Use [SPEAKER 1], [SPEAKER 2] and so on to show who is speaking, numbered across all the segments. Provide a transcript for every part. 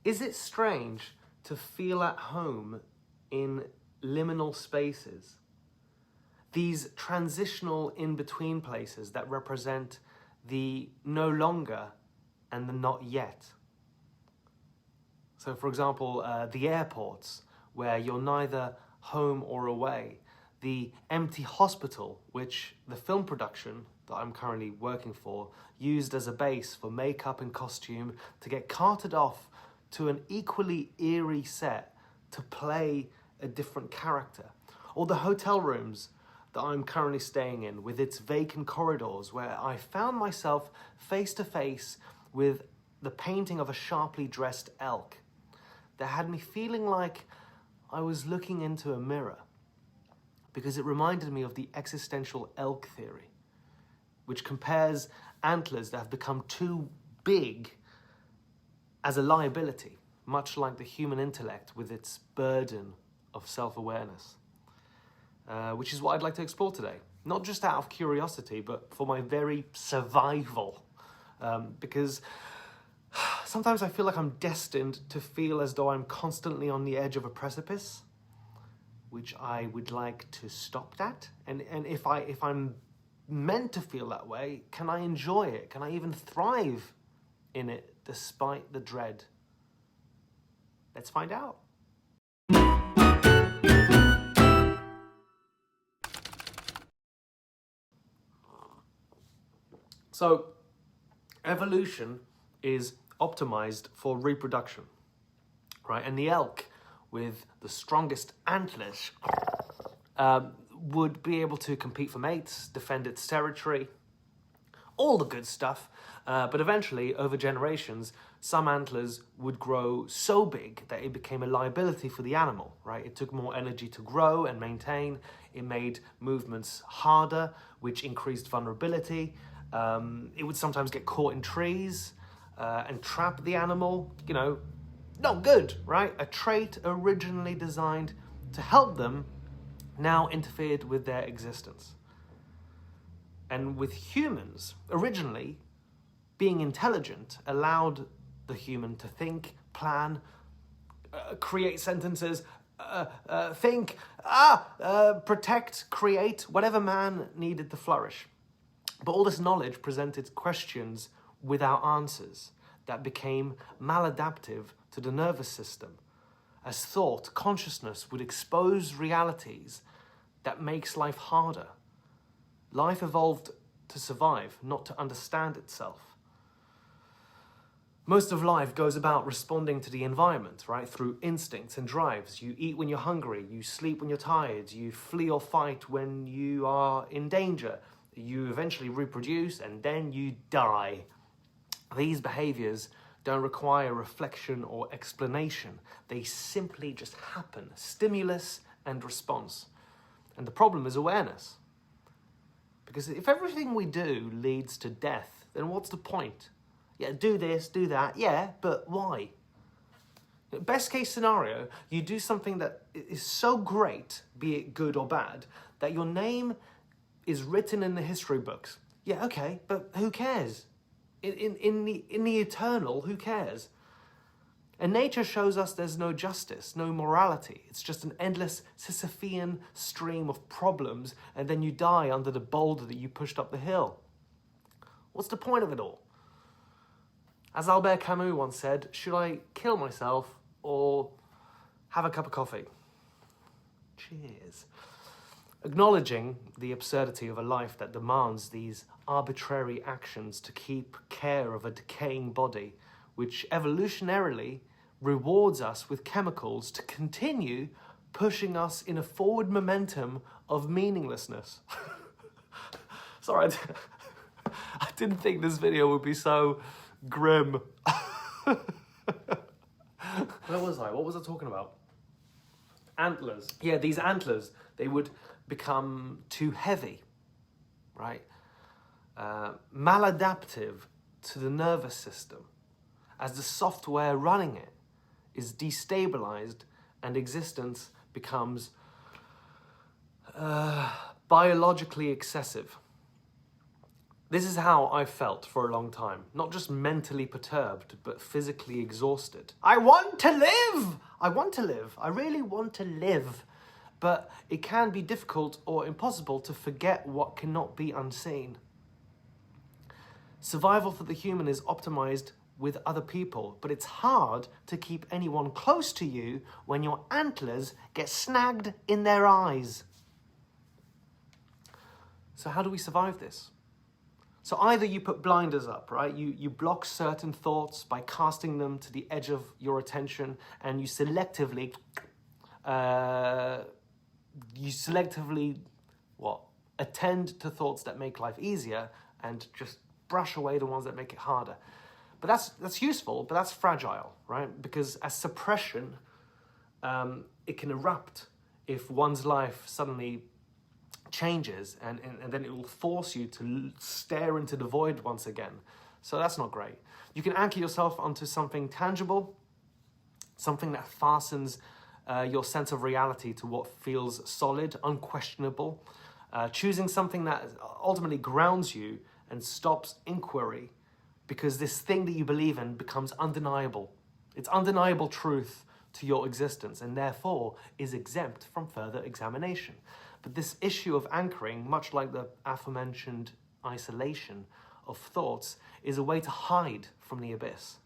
[SPEAKER 1] Is it strange to feel at home in liminal spaces? These transitional in-between places that represent the no longer and the not yet. So for example, the airports, where you're neither home or away. The empty hospital, which the film production that I'm currently working for used as a base for makeup and costume to get carted off to an equally eerie set to play a different character. Or the hotel rooms that I'm currently staying in with its vacant corridors, where I found myself face to face with the painting of a sharply dressed elk that had me feeling like I was looking into a mirror, because it reminded me of the Existential Elk Theory, which compares antlers that have become too big as a liability, much like the human intellect with its burden of self-awareness, which is what I'd like to explore today. Not just out of curiosity, but for my very survival, because sometimes I feel like I'm destined to feel as though I'm constantly on the edge of a precipice, which I would like to stop that. And if I'm meant to feel that way, can I enjoy it? Can I even thrive in it despite the dread? Let's find out. So, evolution is optimized for reproduction, right? And the elk with the strongest antlers would be able to compete for mates, defend its territory, all the good stuff. But eventually, over generations, some antlers would grow so big that it became a liability for the animal, right? It took more energy to grow and maintain. It made movements harder, which increased vulnerability. It would sometimes get caught in trees and trap the animal, you know, not good, right? A trait originally designed to help them now interfered with their existence. And with humans, originally, being intelligent allowed the human to think, plan, create sentences, think, protect, create, whatever man needed to flourish. But all this knowledge presented questions without answers that became maladaptive to the nervous system, as thought, consciousness would expose realities that makes life harder. Life evolved to survive, not to understand itself. Most of life goes about responding to the environment, right? Through instincts and drives. You eat when you're hungry, you sleep when you're tired, you flee or fight when you are in danger. You eventually reproduce and then you die. These behaviors don't require reflection or explanation. They simply just happen. Stimulus and response. And the problem is awareness. Because if everything we do leads to death, then what's the point? Yeah, do this, do that. Yeah, but why? Best case scenario, you do something that is so great, be it good or bad, that your name is written in the history books. Yeah, okay, but who cares? In the eternal, who cares? And nature shows us there's no justice, no morality. It's just an endless Sisyphean stream of problems, and then you die under the boulder that you pushed up the hill. What's the point of it all? As Albert Camus once said, should I kill myself or have a cup of coffee? Cheers. Acknowledging the absurdity of a life that demands these arbitrary actions to keep care of a decaying body, which evolutionarily rewards us with chemicals to continue pushing us in a forward momentum of meaninglessness. Sorry, I didn't think this video would be so grim. Where was I? What was I talking about? Antlers. Yeah, these antlers, they would become too heavy, right? Maladaptive to the nervous system, as the software running it is destabilized and existence becomes biologically excessive. This is how I felt for a long time. Not just mentally perturbed, but physically exhausted. I want to live! I want to live. I really want to live. But it can be difficult or impossible to forget what cannot be unseen. Survival for the human is optimized with other people, but it's hard to keep anyone close to you when your antlers get snagged in their eyes. So how do we survive this? So either you put blinders up, right? You block certain thoughts by casting them to the edge of your attention, and you selectively attend to thoughts that make life easier and just brush away the ones that make it harder. But that's useful, but that's fragile, right? Because as suppression, it can erupt if one's life suddenly changes, and then it will force you to stare into the void once again. So that's not great. You can anchor yourself onto something tangible, something that fastens your sense of reality to what feels solid, unquestionable, choosing something that ultimately grounds you and stops inquiry, because this thing that you believe in becomes undeniable. It's undeniable truth to your existence, and therefore is exempt from further examination. But this issue of anchoring, much like the aforementioned isolation of thoughts, is a way to hide from the abyss.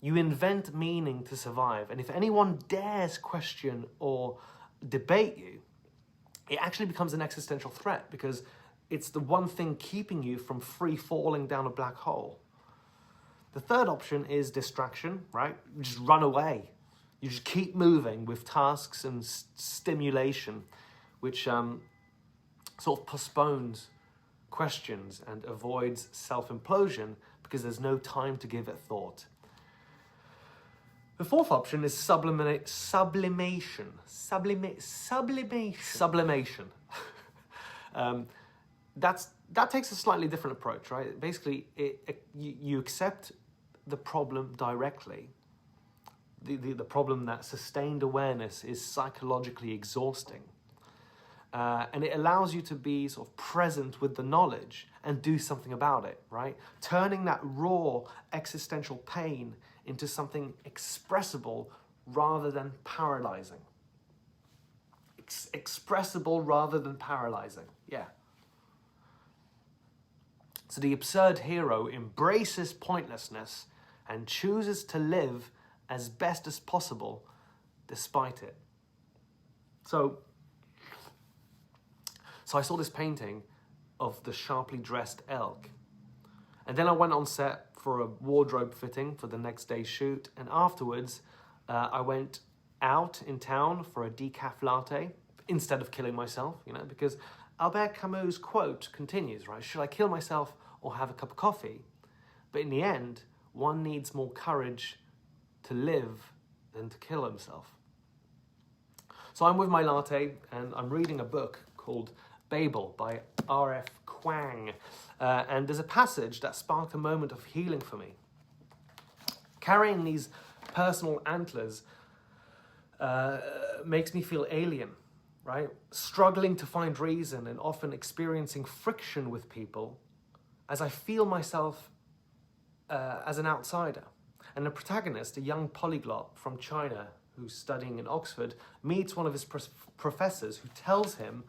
[SPEAKER 1] You invent meaning to survive, and if anyone dares question or debate you, it actually becomes an existential threat, because it's the one thing keeping you from free falling down a black hole. The third option is distraction, right? You just run away. You just keep moving with tasks and stimulation, which sort of postpones questions and avoids self-implosion because there's no time to give it thought. The fourth option is sublimation. That takes a slightly different approach, right? Basically, you accept the problem directly. The problem that sustained awareness is psychologically exhausting. And it allows you to be sort of present with the knowledge and do something about it, right? Turning that raw existential pain into something expressible rather than paralyzing. Expressible rather than paralyzing, yeah. So the absurd hero embraces pointlessness and chooses to live as best as possible despite it. So I saw this painting of the sharply dressed elk. And then I went on set for a wardrobe fitting for the next day's shoot. And afterwards, I went out in town for a decaf latte instead of killing myself, because Albert Camus' quote continues, right? Should I kill myself or have a cup of coffee? But in the end, one needs more courage to live than to kill himself. So I'm with my latte and I'm reading a book called Babel by R.F. Kuang. And there's a passage that sparked a moment of healing for me. Carrying these personal antlers makes me feel alien, right? Struggling to find reason and often experiencing friction with people as I feel myself as an outsider. And the protagonist, a young polyglot from China who's studying in Oxford, meets one of his professors who tells him,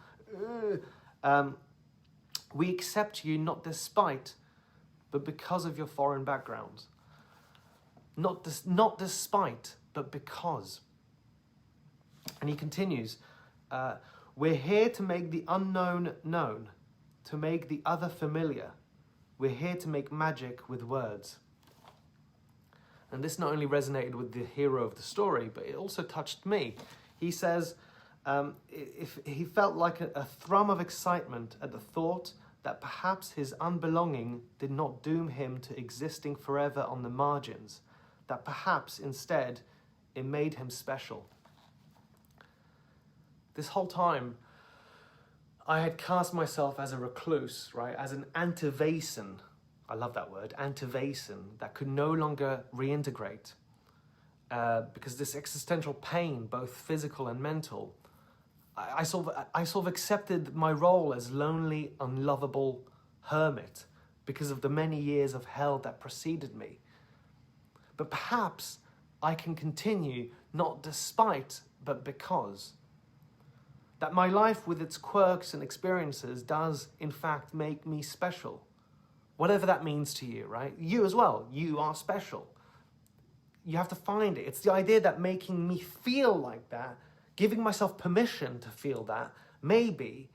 [SPEAKER 1] we accept you not despite, but because of your foreign background. Not despite, but because. And he continues, we're here to make the unknown known, to make the other familiar. We're here to make magic with words. And this not only resonated with the hero of the story, but it also touched me. He says, if he felt like a thrum of excitement at the thought that perhaps his unbelonging did not doom him to existing forever on the margins, that perhaps instead it made him special. This whole time, I had cast myself as a recluse, right, as an antivason. I love that word, antivason, that could no longer reintegrate because this existential pain, both physical and mental, I sort of accepted my role as lonely, unlovable hermit because of the many years of hell that preceded me. But perhaps I can continue not despite, but because. That my life with its quirks and experiences does, in fact, make me special. Whatever that means to you, right? You as well, you are special. You have to find it. It's the idea that making me feel like that, giving myself permission to feel that, maybe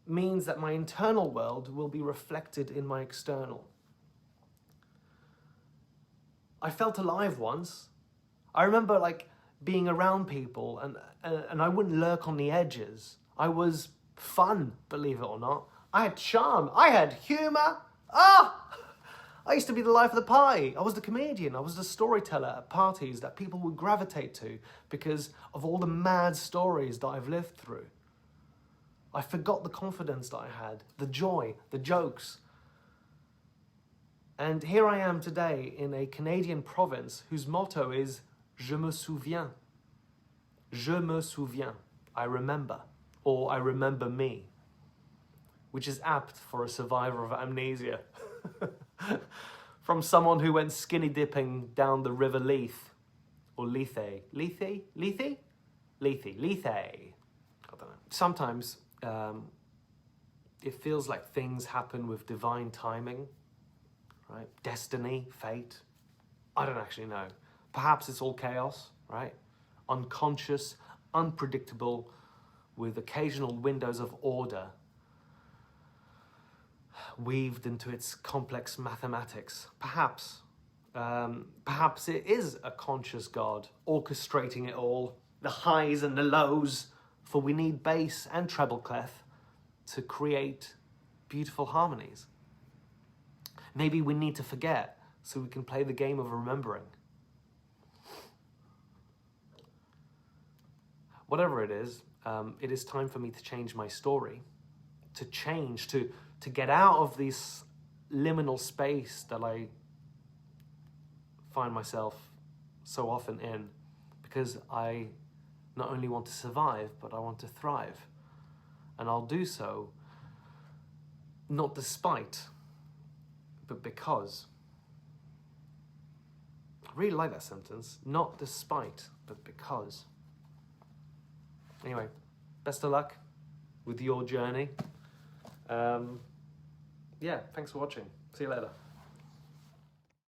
[SPEAKER 1] means that my internal world will be reflected in my external. I felt alive once. I remember being around people and I wouldn't lurk on the edges. I was fun, believe it or not. I had charm. I had humor. I used to be the life of the party. I was the comedian. I was the storyteller at parties that people would gravitate to because of all the mad stories that I've lived through. I forgot the confidence that I had, the joy, the jokes. And here I am today in a Canadian province whose motto is Je me souviens. Je me souviens. I remember. Or I remember me. Which is apt for a survivor of amnesia. From someone who went skinny dipping down the River Leith. Or Lethe. Lethe? Lethe? Lethe. Lethe. I don't know. Sometimes it feels like things happen with divine timing. Right? Destiny, fate. I don't actually know. Perhaps it's all chaos, right? Unconscious, unpredictable, with occasional windows of order weaved into its complex mathematics. Perhaps it is a conscious God orchestrating it all, the highs and the lows, for we need bass and treble clef to create beautiful harmonies. Maybe we need to forget so we can play the game of remembering. Whatever it is time for me to change my story, to get out of this liminal space that I find myself so often in, because I not only want to survive, but I want to thrive. And I'll do so not despite, but because. I really like that sentence. Not despite, but because. Anyway, best of luck with your journey. Yeah, thanks for watching. See you later.